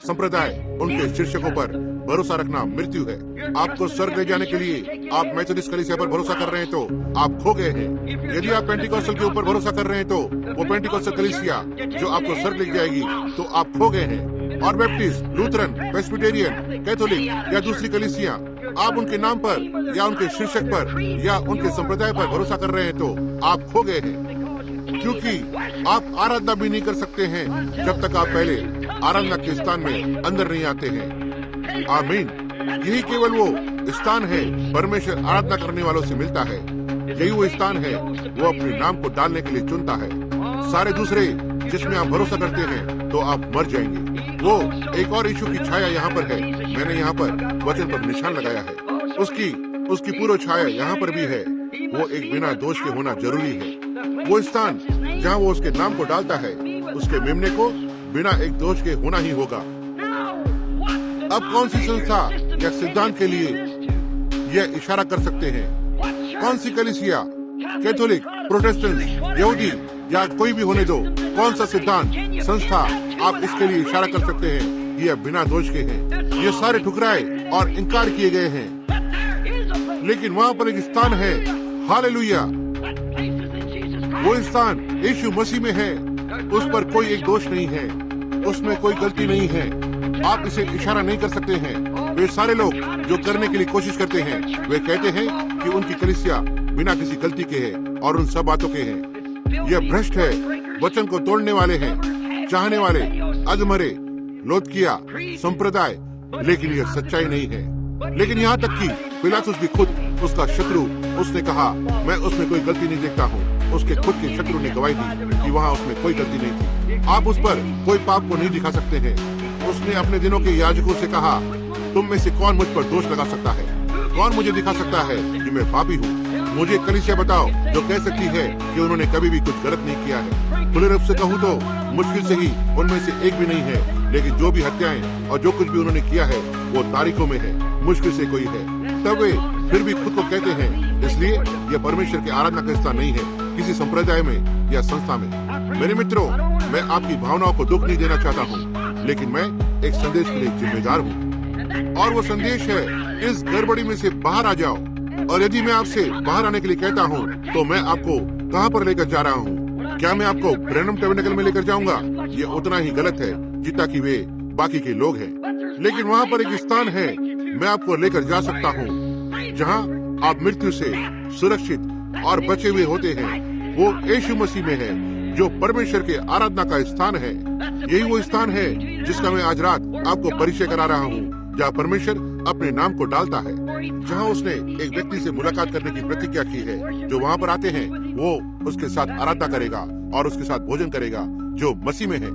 संप्रदाय, उनके शिक्षकों पर भरोसा रखना मृत्यु है। आपको स्वर्ग ले जाने के लिए आप मेथोडिस्ट कलीसिया पर भरोसा कर रहे हैं तो आप खो गए हैं। यदि आप पेंटिकॉस्टल के ऊपर भरोसा कर रहे हैं तो वो पेंटिकॉस्टल कलीसिया जो आपको स्वर्ग ले जाएगी, तो आप खो गए हैं। और बैप्टिस्ट, लूथरन, प्रेस्बिटेरियन, कैथोलिक या दूसरी कलीसिया, आप उनके नाम पर या उनके शीर्षक पर या उनके संप्रदाय पर भरोसा कर रहे हैं तो आप खो गए हैं, क्योंकि आप आराधना भी नहीं कर सकते हैं जब तक आप पहले आराधना के स्थान में अंदर नहीं आते हैं। आमीन। यही केवल वो स्थान है परमेश्वर आराधना करने वालों से मिलता है। यही वो स्थान है वो अपने नाम को डालने के लिए चुनता है। सारे दूसरे जिसमें आप भरोसा करते हैं तो आप मर जाएंगे। वो एक और यीशु की छाया यहाँ पर है। मैंने यहाँ पर वचन पर निशान लगाया है। उसकी पूर्व छाया यहाँ पर भी है। वो एक बिना दोष के होना जरूरी है। वो स्थान जहाँ वो उसके नाम को डालता है, उसके मेमने को बिना एक दोष के होना ही होगा। अब कौन सी संस्था या सिद्धांत के लिए यह इशारा कर सकते हैं? कौन सी कलीसिया, कैथोलिक, प्रोटेस्टेंट, यहूदी या कोई भी होने दो, कौन सा सिद्धांत, संस्था आप इसके लिए इशारा कर सकते हैं कि यह बिना दोष के हैं? ये सारे ठुकराए और इनकार किए गए हैं, लेकिन वहाँ पर एक स्थान है, हालेलुया। वो स्थान यीशु मसीह में है। उस पर कोई एक दोष नहीं है, उसमें कोई गलती नहीं है। आप इसे इशारा नहीं कर सकते हैं। वे सारे लोग जो करने के लिए कोशिश करते हैं, वे कहते हैं कि उनकी कलीसिया बिना किसी गलती के है और उन सब बातों के हैं। यह भ्रष्ट है, वचन को तोड़ने वाले हैं, चाहने वाले, अधमरे, लोदकिया संप्रदाय, लेकिन यह सच्चाई नहीं है। लेकिन यहाँ तक कि पिलातुस भी खुद उसका शत्रु, उसने कहा मैं उसमें कोई गलती नहीं देखता हूँ। उसके खुद के शत्रु ने गवाही दी कि वहाँ उसमें कोई गलती नहीं थी। आप उस पर कोई पाप को नहीं दिखा सकते हैं। उसने अपने दिनों के याजकों से कहा, तुम में से कौन मुझ पर दोष लगा सकता है? कौन मुझे दिखा सकता है कि मैं पापी हूँ? मुझे कलीसिया बताओ जो कह सकती है कि उन्होंने कभी भी कुछ गलत नहीं किया है। खुले रूप से कहूँ तो मुश्किल से ही उनमें से एक भी नहीं है, लेकिन जो भी हत्याएं और जो कुछ भी उन्होंने किया है वो तारीखों में है, मुश्किल से कोई है। तब वे फिर भी खुद को कहते हैं। इसलिए यह परमेश्वर की आराधना का हिस्सा नहीं है, किसी संप्रदाय में या संस्था में। मेरे मित्रों, मैं आपकी भावनाओं को दुख नहीं देना चाहता हूँ, लेकिन मैं एक संदेश के लिए जिम्मेदार हूँ, और वो संदेश है, इस गड़बड़ी में से बाहर आ जाओ। और यदि मैं आपसे बाहर आने के लिए कहता हूँ, तो मैं आपको कहाँ पर लेकर जा रहा हूँ? क्या मैं आपको ब्रैनम टैबरनेकल में लेकर जाऊंगा? ये उतना ही गलत है जितना कि वे बाकी के लोग हैं। लेकिन वहाँ पर एक स्थान है, मैं आपको लेकर जा सकता हूँ, जहाँ आप मृत्यु से सुरक्षित और बचे हुए होते हैं। वो यीशु मसीह में है, जो परमेश्वर के आराधना का स्थान है। यही वो स्थान है जिसका मैं आज रात आपको परिचय करा रहा हूँ, जहाँ परमेश्वर अपने नाम को डालता है, जहाँ उसने एक व्यक्ति से मुलाकात करने की प्रतिज्ञा की है। जो वहाँ पर आते हैं वो उसके साथ आराधना करेगा और उसके साथ भोजन करेगा, जो मसीह में है।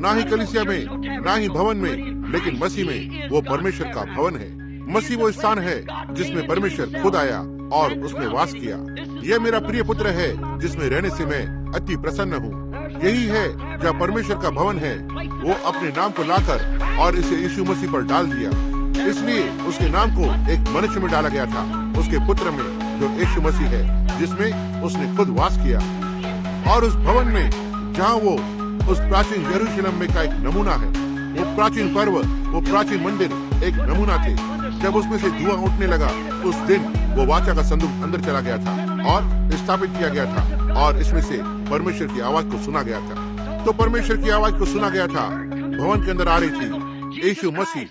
ना ही कलीसिया में, ना ही भवन में, लेकिन मसीह में। वो परमेश्वर का भवन है। मसीह वो स्थान है जिसमें परमेश्वर खुद आया और उसमें वास किया। यह मेरा प्रिय पुत्र है जिसमें रहने से मैं अति प्रसन्न हूँ। यही है जहाँ परमेश्वर का भवन है। वो अपने नाम को लाकर और इसे यीशु मसीह पर डाल दिया। इसलिए उसके नाम को एक मनुष्य में डाला गया था, उसके पुत्र में, जो यीशु मसीह है, जिसमें उसने खुद वास किया। और उस भवन में जहाँ वो उस प्राचीन यरूशलेम में का एक नमूना है, वो प्राचीन पर्व, वो प्राचीन मंदिर एक नमूना थे। जब उसमें से धुआं उठने लगा, उस दिन वो वाचा का संदूक अंदर चला गया था और स्थापित किया गया था, और इसमें से परमेश्वर की आवाज को सुना गया था। तो परमेश्वर की आवाज को सुना गया था, भवन के अंदर आ रही थी यीशु मसीह,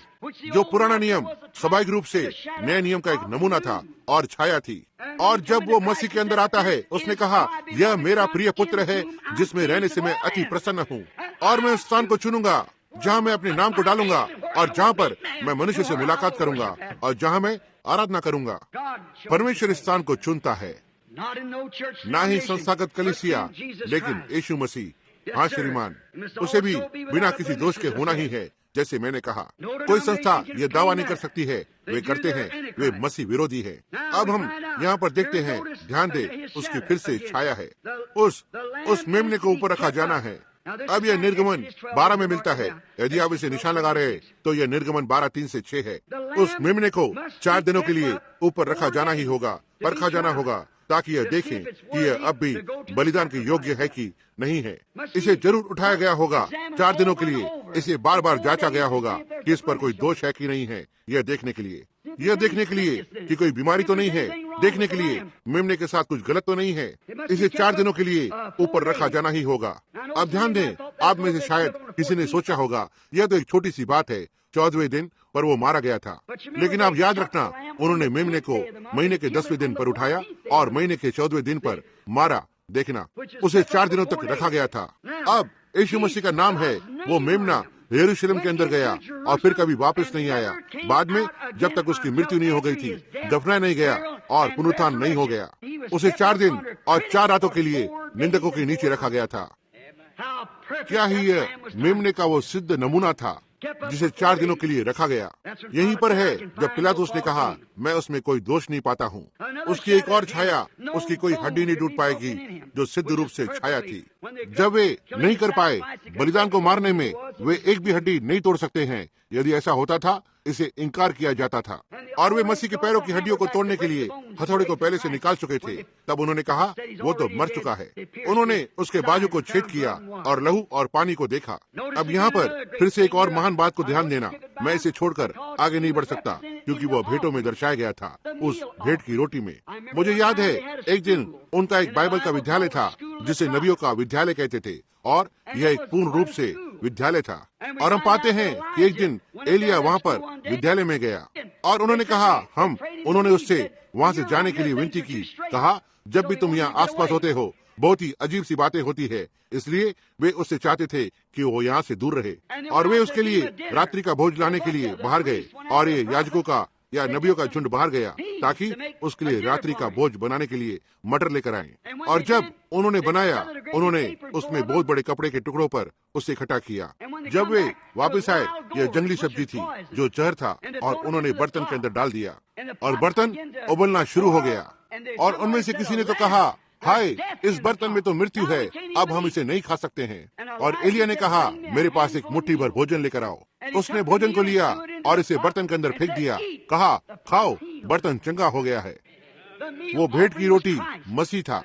जो पुराना नियम स्वाभाविक रूप से नए नियम का एक नमूना था और छाया थी। और जब वो मसीह के अंदर आता है, उसने कहा, यह मेरा प्रिय पुत्र है जिसमें रहने से मैं अति प्रसन्न हूँ। और मैं उस स्थान को चुनूंगा जहाँ मैं अपने नाम को डालूंगा, और जहाँ पर मैं मनुष्य से मुलाकात करूंगा, और जहाँ मैं आराधना करूंगा। परमेश्वर इस स्थान को चुनता है, ना ही संस्थागत कलीसिया, लेकिन यीशु मसीह। हाँ श्रीमान, उसे भी बिना किसी दोष के होना ही है। जैसे मैंने कहा, कोई संस्था ये दावा नहीं कर सकती है, वे करते हैं, वे मसीह विरोधी है। अब हम यहाँ पर देखते हैं, ध्यान दे, उसकी फिर से छाया है, उस मेमने को ऊपर रखा जाना है। अब यह निर्गमन 12 में मिलता है। यदि आप इसे निशान लगा रहे हैं तो यह निर्गमन 12:3-6 है। उस मेमने को 4 दिनों के लिए ऊपर रखा जाना ही होगा, परखा जाना होगा। ताकि यह देखें कि यह अब भी बलिदान के योग्य है कि नहीं है। इसे जरूर उठाया गया होगा 4 दिनों के लिए। इसे बार बार जांचा गया होगा कि इस पर कोई दोष है कि नहीं है, यह देखने के लिए कि कोई बीमारी तो नहीं है, देखने के लिए मेमने के साथ कुछ गलत तो नहीं है। इसे 4 दिनों के लिए ऊपर रखा जाना ही होगा। अब ध्यान दें, आप में से शायद किसी ने सोचा होगा यह तो एक छोटी सी बात है, 14वें दिन पर वो मारा गया था। लेकिन आप याद रखना, उन्होंने मेमने को महीने के 10वें दिन पर उठाया और महीने के 14वें दिन पर मारा। देखना, उसे 4 दिनों तक रखा गया था। अब यीशु मसीह का नाम है, वो मेमना यरूशलेम के अंदर गया और फिर कभी वापस नहीं आया। बाद में जब तक उसकी मृत्यु नहीं हो गई थी, दफनाया नहीं गया और पुनरुत्थान नहीं हो गया, उसे 4 दिन और 4 रातों के लिए निंदकों के नीचे रखा गया था। क्या ही यह मेमने का वो सिद्ध नमूना था जिसे 4 दिनों के लिए रखा गया। यहीं पर है जब पिलातुस ने कहा, मैं उसमें कोई दोष नहीं पाता हूँ। उसकी एक और छाया, उसकी कोई हड्डी नहीं टूट पाएगी जो सिद्ध रूप से छाया थी। जब वे नहीं कर पाए बलिदान को मारने में, वे एक भी हड्डी नहीं तोड़ सकते हैं। यदि ऐसा होता था, इसे इनकार किया जाता था। और वे मसीह के पैरों की हड्डियों को तोड़ने के लिए हथौड़े को पहले से निकाल चुके थे। तब उन्होंने कहा, वो तो मर चुका है। उन्होंने उसके बाजू को छेद किया और लहू और पानी को देखा। अब यहाँ पर फिर से एक और महान बात को ध्यान देना। मैं इसे छोड़कर आगे नहीं बढ़ सकता, क्योंकि वह भेंटों में दर्शाया गया था, उस भेंट की रोटी में। मुझे याद है, एक दिन उनका एक बाइबल का विद्यालय था जिसे नबियों का विद्यालय कहते थे, और यह एक पूर्ण रूप से विद्यालय था। और हम पाते हैं कि एक दिन एलिया वहाँ पर विद्यालय में गया और उन्होंने कहा, उन्होंने उससे वहाँ से जाने के लिए विनती की। कहा, जब भी तुम यहाँ आसपास होते हो, बहुत ही अजीब सी बातें होती है, इसलिए वे उससे चाहते थे कि वो यहाँ से दूर रहे। और वे उसके लिए रात्रि का भोज लाने के लिए बाहर गए, और ये याजकों का या नबियों का झुंड बाहर गया ताकि उसके लिए रात्रि का भोज बनाने के लिए मटर लेकर आए। और जब उन्होंने बनाया, उन्होंने उसमें बहुत बड़े कपड़े के टुकड़ों पर उसे इकट्ठा किया। जब वे वापस आए, यह जंगली सब्जी थी जो जहर था, और उन्होंने बर्तन के अंदर डाल दिया और बर्तन उबलना शुरू हो गया। और उनमें से किसी ने तो कहा, हाय, इस बर्तन में तो मृत्यु है, अब हम इसे नहीं खा सकते हैं। और एलिया ने कहा, मेरे पास एक मुट्ठी भर भोजन लेकर आओ। उसने भोजन को लिया और इसे बर्तन के अंदर फेंक दिया। कहा, खाओ, बर्तन चंगा हो गया है। वो भेंट की रोटी मसीह था।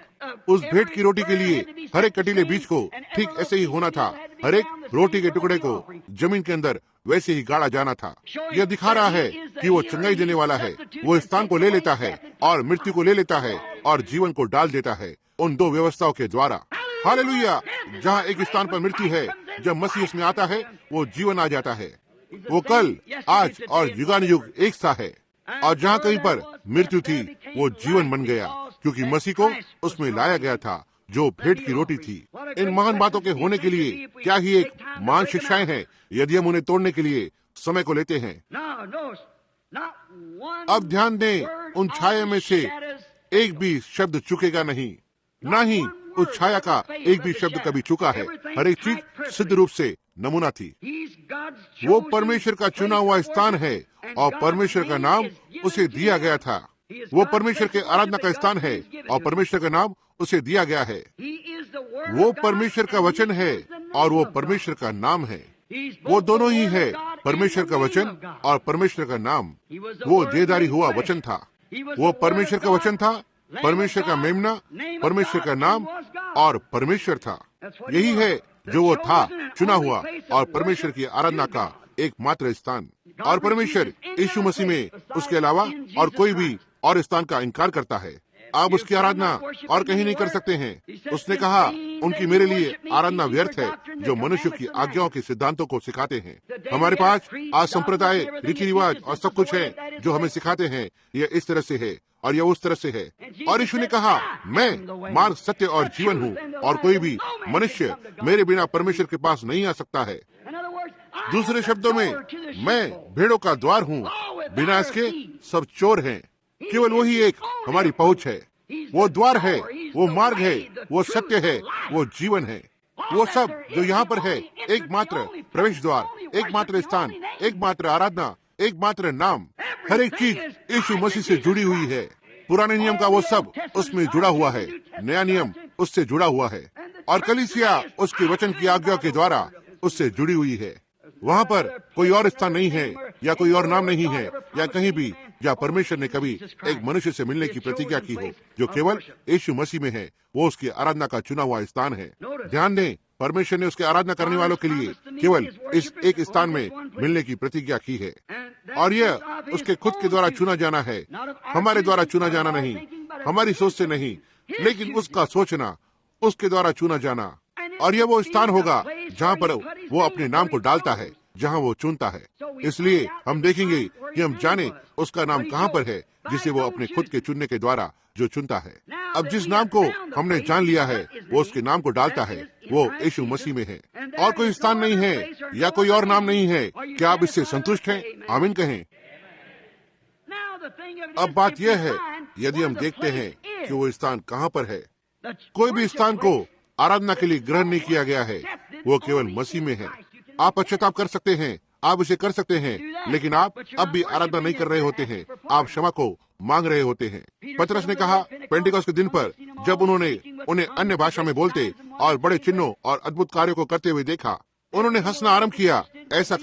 उस भेंट की रोटी के लिए हर एक कटीले बीज को ठीक ऐसे ही होना था। हर एक रोटी के टुकड़े को जमीन के अंदर वैसे ही गाड़ा जाना था। यह दिखा रहा है कि वो चंगाई देने वाला है। वो स्थान को ले लेता है और मृत्यु को ले लेता है और जीवन को डाल देता है उन 2 व्यवस्थाओं के द्वारा। हालेलुया! जहाँ एक स्थान पर मृत्यु है, जब मसीह उसमें आता है, वो जीवन आ जाता है। वो कल, आज और युगानुयुग एक सा है। और जहाँ कहीं पर मृत्यु थी, वो जीवन बन गया, क्योंकि मसीह को उसमें लाया गया था, जो भेंट की रोटी थी। इन महान बातों के होने के लिए क्या ही एक महान शिक्षाएं हैं, यदि हम उन्हें तोड़ने के लिए समय को लेते हैं। अब ध्यान दें, उन छाया में से एक भी शब्द चुकेगा नहीं, ना ही उस छाया का एक भी शब्द कभी चुका है। हर एक चीज सिद्ध रूप से नमूना थी। वो परमेश्वर का चुना हुआ स्थान है और परमेश्वर का नाम उसे दिया गया था। वो परमेश्वर के आराधना का स्थान है और परमेश्वर का नाम उसे दिया गया है। वो परमेश्वर का वचन है और वो परमेश्वर का नाम है। वो दोनों ही है, परमेश्वर का वचन और परमेश्वर का नाम। वो देहधारी हुआ वचन था। वो परमेश्वर का वचन था, परमेश्वर का मेमना, परमेश्वर का नाम और परमेश्वर था। यही है जो वो था, चुना हुआ और परमेश्वर की आराधना का एकमात्र स्थान। और परमेश्वर यीशु मसीह में उसके अलावा और कोई भी और स्थान का इनकार करता है। आप उसकी आराधना और कहीं नहीं कर सकते हैं। उसने कहा, उनकी मेरे लिए आराधना व्यर्थ है जो मनुष्य की आज्ञाओं के सिद्धांतों को सिखाते हैं। हमारे पास आज संप्रदाय, रीति रिवाज और सब कुछ है जो हमें सिखाते हैं यह इस तरह से है और यह उस तरह से है। और यीशु ने कहा, मैं मार्ग, सत्य और जीवन हूँ, और कोई भी मनुष्य मेरे बिना परमेश्वर के पास नहीं आ सकता है। दूसरे शब्दों में, मैं भेड़ों का द्वार हूँ, बिना इसके सब चोर हैं। केवल वही एक हमारी पहुंच है। वो द्वार है, वो मार्ग है, वो सत्य है, वो जीवन है। वो सब जो यहाँ पर है, एकमात्र प्रवेश द्वार, एकमात्र स्थान, एकमात्र आराधना, एकमात्र नाम। हर एक चीज यीशु मसीह से जुड़ी हुई है। पुराने नियम का वो सब उसमें जुड़ा हुआ है, नया नियम उससे जुड़ा हुआ है, और कलीसिया उसके वचन की आज्ञा के द्वारा उससे जुड़ी हुई है। वहाँ पर कोई और स्थान नहीं है या कोई और नाम नहीं है या कहीं भी या परमेश्वर ने कभी एक मनुष्य से मिलने की प्रतिज्ञा की हो जो केवल यीशु मसीह में है, वो उसकी आराधना का चुना हुआ स्थान है। ध्यान दें, परमेश्वर ने उसके आराधना करने वालों के लिए केवल इस एक स्थान में मिलने की प्रतिज्ञा की है, और यह उसके खुद के द्वारा चुना जाना है, हमारे द्वारा चुना जाना नहीं, हमारी सोच से नहीं, लेकिन उसका सोचना, उसके द्वारा चुना जाना। और यह वो स्थान होगा जहाँ पर वो अपने नाम को डालता है, जहाँ वो चुनता है। इसलिए हम देखेंगे कि हम जाने उसका नाम कहाँ पर है जिसे वो अपने खुद के चुनने के द्वारा जो चुनता है। अब जिस नाम को हमने जान लिया है वो उसके नाम को डालता है, वो यीशु मसीह में है, और कोई स्थान नहीं है या कोई और नाम नहीं है। क्या आप इससे संतुष्ट हैं? आमीन कहें। अब बात यह है, यदि हम देखते हैं कि वो स्थान कहाँ पर है, कोई भी स्थान को आराधना के लिए ग्रहण नहीं किया गया है, वो केवल मसीह में है। आप पश्चाताप कर सकते हैं, आप इसे कर सकते हैं, लेकिन आप अब भी आराधना नहीं कर रहे होते हैं, आप क्षमा को मांग रहे होते हैं। पतरस ने कहा पेंटिकॉस्ट के दिन पर, जब उन्होंने उन्हें अन्य भाषा में बोलते और बड़े चिन्हों और अद्भुत कार्यों को करते हुए देखा, उन्होंने हंसना आरंभ किया। ऐसा